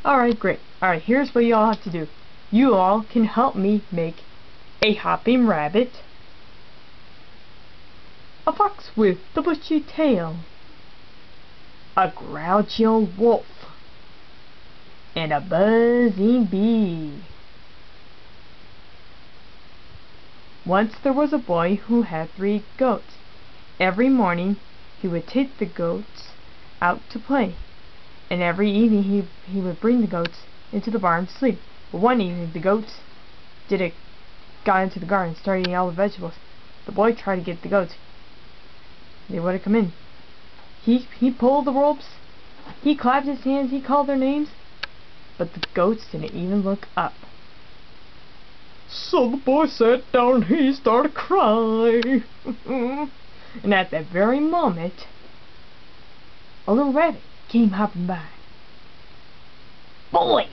Alright, great. Alright, here's what you all have to do. You all can help me make a hopping rabbit, a fox with the bushy tail, a grouchy old wolf, and a buzzing bee. Once there was a boy who had 3 goats. Every morning he would take the goats out to play, and every evening he would bring the goats into the barn to sleep. But one evening the goats got into the garden and started eating all the vegetables. The boy tried to get the goats. They wouldn't come in. He pulled the ropes, he clapped his hands, he called their names, but the goats didn't even look up. So the boy sat down and he started crying. And at that very moment, a little rabbit came hopping by. "Boy,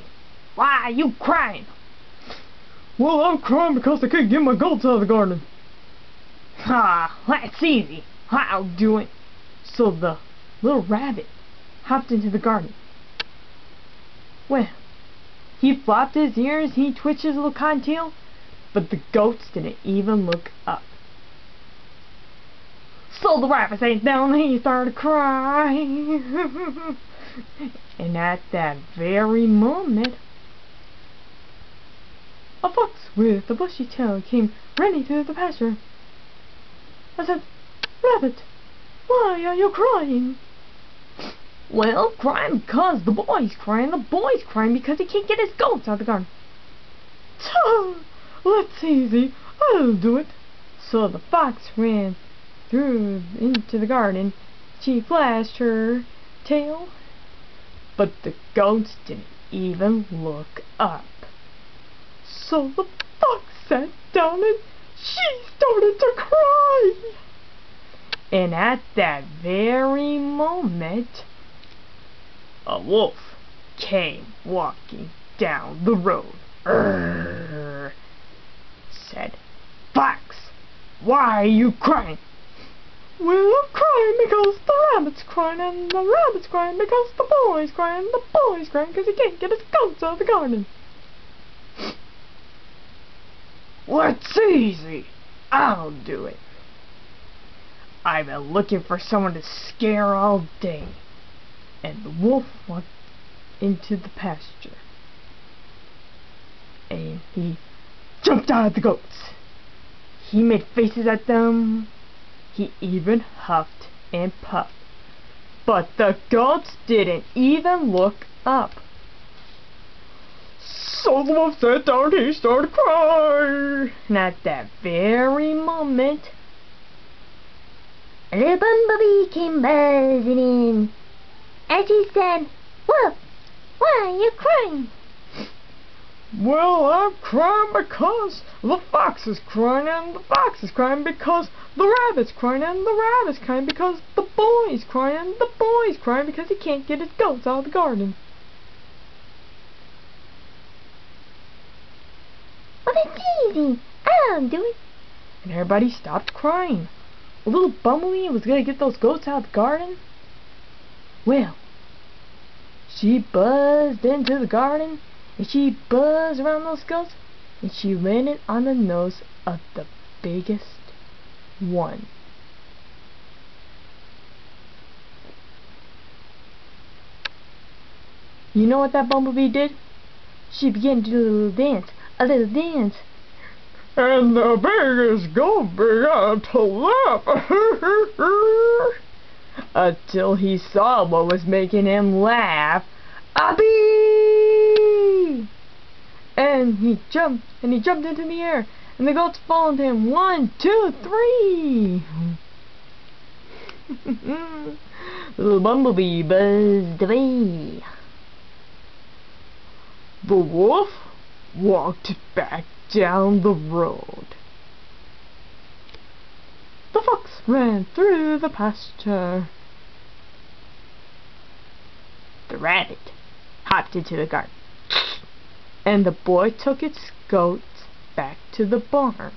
why are you crying?" "Well, I'm crying because I can't get my goats out of the garden." "Ah, that's easy. I'll do it." So the little rabbit hopped into the garden. Well, he flopped his ears, he twitched his little cottontail, but the goats didn't even look up. So the rabbit sat down and he started crying. And at that very moment, a fox with a bushy tail came running through the pasture. I said, "Rabbit, why are you crying?" "Well, crying because the boy's crying. The boy's crying because he can't get his goats out of the garden." "That's easy. I'll do it." So the fox ran through into the garden. She flashed her tail, but the goats didn't even look up. So the fox sat down and she started to cry. And at that very moment, a wolf came walking down the road. Said, "Fox, why are you crying?" "Well, I'm crying because the rabbit's crying, and the rabbit's crying because the boy's crying, and the boy's crying because he can't get his goats out of the garden." "Well, it's easy. I'll do it. I've been looking for someone to scare all day." And the wolf walked into the pasture, and he jumped out at the goats. He made faces at them. He even huffed and puffed. But the goats didn't even look up. So the wolf sat down and he started crying. And at that very moment, a little bumblebee came buzzing in. And she said, "Wolf, why are you crying?" "Well, I'm crying because the fox is crying, and the fox is crying because the rabbit's crying, and the rabbit's crying because the boy's crying, and the boy's crying because he can't get his goats out of the garden." "Well, that's easy. I'll do it." And everybody stopped crying. A little bumblebee was going to get those goats out of the garden. Well, she buzzed into the garden, and she buzzed around those goats, and she landed on the nose of the biggest one. You know what that bumblebee did? She began to do a little dance, a little dance. And the biggest goat began to laugh. Until he saw what was making him laugh. A bee! And he jumped into the air, and the goats followed him. 1, 2, 3. The little bumblebee buzzed away. The wolf walked back down the road. The fox ran through the pasture. The rabbit hopped into the garden. And the boy took its goats back to the barn.